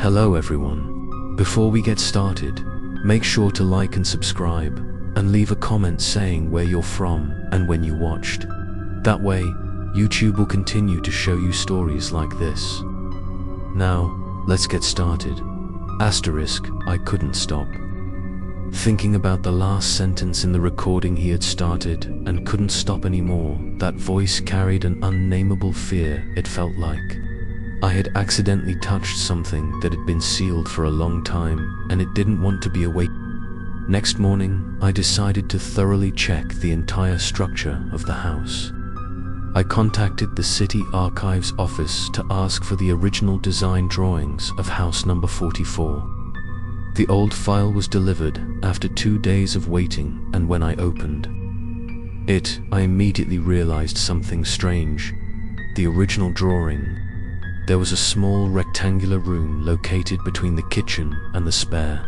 Hello everyone. Before we get started, make sure to like and subscribe, and leave a comment saying where you're from and when you watched. That way, YouTube will continue to show you stories like this. Now, let's get started. Asterisk, I couldn't stop thinking about the last sentence in the recording he had started and couldn't stop anymore. That voice carried an unnameable fear, it felt like. I had accidentally touched something that had been sealed for a long time, and it didn't want to be awake. Next morning, I decided to thoroughly check the entire structure of the house. I contacted the City Archives office to ask for the original design drawings of house number 44. The old file was delivered after 2 days of waiting, and when I opened it, I immediately realized something strange. The original drawing. There was a small rectangular room located between the kitchen and the spare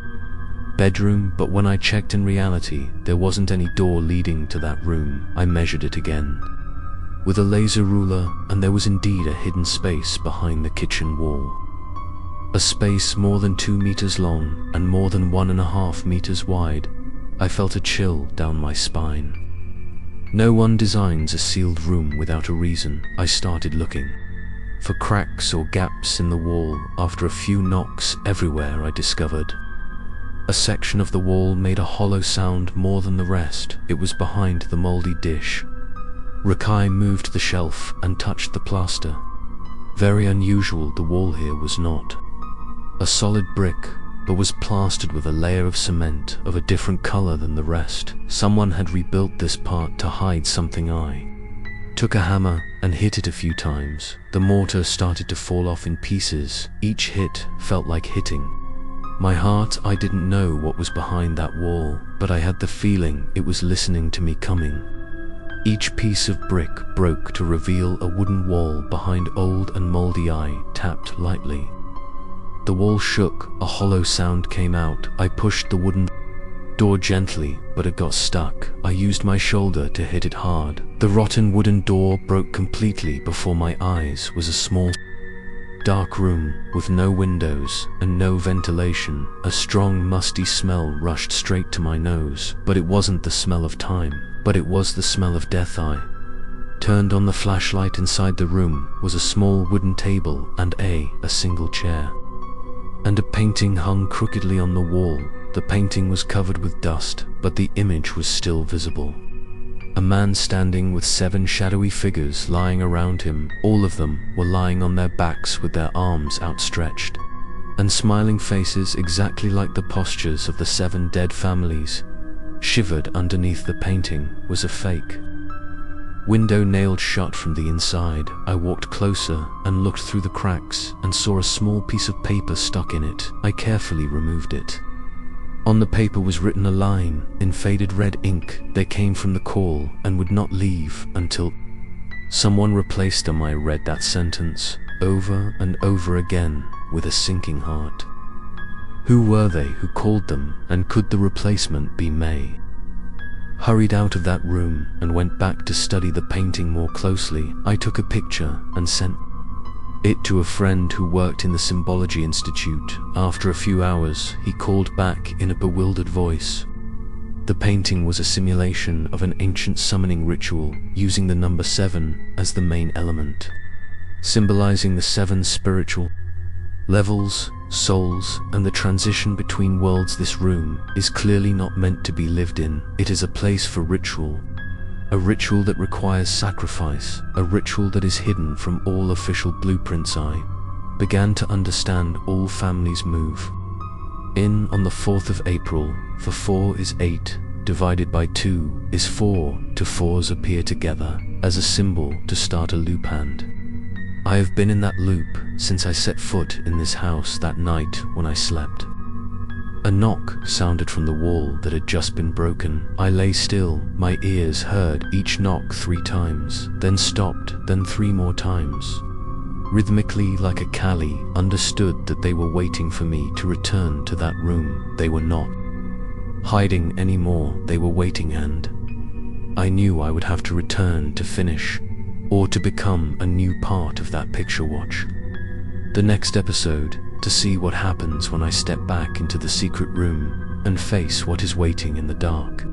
bedroom, but when I checked in reality, there wasn't any door leading to that room. I measured it again with a laser ruler, and there was indeed a hidden space behind the kitchen wall. A space more than 2 meters long and more than 1.5 meters wide. I felt a chill down my spine. No one designs a sealed room without a reason. I started looking for cracks or gaps in the wall. After a few knocks everywhere, I discovered a section of the wall made a hollow sound more than the rest. It was behind the moldy dish. Rakai moved the shelf and touched the plaster. Very unusual, the wall here was not a solid brick, but was plastered with a layer of cement of a different color than the rest. Someone had rebuilt this part to hide something. I took a hammer and hit it a few times. The mortar started to fall off in pieces. Each hit felt like hitting my heart. I didn't know what was behind that wall, but I had the feeling it was listening to me coming. Each piece of brick broke to reveal a wooden wall behind old and moldy. I tapped lightly. The wall shook, a hollow sound came out. I pushed the wooden door gently, but it got stuck. I used my shoulder to hit it hard. The rotten wooden door broke completely. Before my eyes was a small, dark room with no windows and no ventilation. A strong, musty smell rushed straight to my nose, but it wasn't the smell of time, but it was the smell of death. I turned on the flashlight. Inside the room was a small wooden table and a single chair, and a painting hung crookedly on the wall. The painting was covered with dust, but the image was still visible. A man standing with 7 shadowy figures lying around him. All of them were lying on their backs with their arms outstretched and smiling faces, exactly like the postures of the 7 dead families. Shivered underneath the painting was a fake window nailed shut from the inside. I walked closer and looked through the cracks and saw a small piece of paper stuck in it. I carefully removed it. On the paper was written a line in faded red ink. They came from the call and would not leave until someone replaced them. I read that sentence over and over again with a sinking heart. Who were they who called them, and could the replacement be May? Hurried out of that room and went back to study the painting more closely. I took a picture and sent it to a friend who worked in the Symbology Institute. After a few hours, he called back in a bewildered voice. The painting was a simulation of an ancient summoning ritual using the number 7 as the main element, symbolizing the 7 spiritual levels, souls, and the transition between worlds. This room is clearly not meant to be lived in. It is a place for ritual. A ritual that requires sacrifice, a ritual that is hidden from all official blueprints. I began to understand. All families move in on the 4th of April, for 4 is 8, divided by 2 is 4, to 4s appear together as a symbol to start a loop, and I have been in that loop since I set foot in this house that night when I slept. A knock sounded from the wall that had just been broken. I lay still. My ears heard each knock 3 times, then stopped, then 3 more times. Rhythmically, like a Kali, understood that they were waiting for me to return to that room. They were not hiding anymore. They were waiting, and I knew I would have to return to finish, or to become a new part of that picture watch. The next episode to see what happens when I step back into the secret room and face what is waiting in the dark.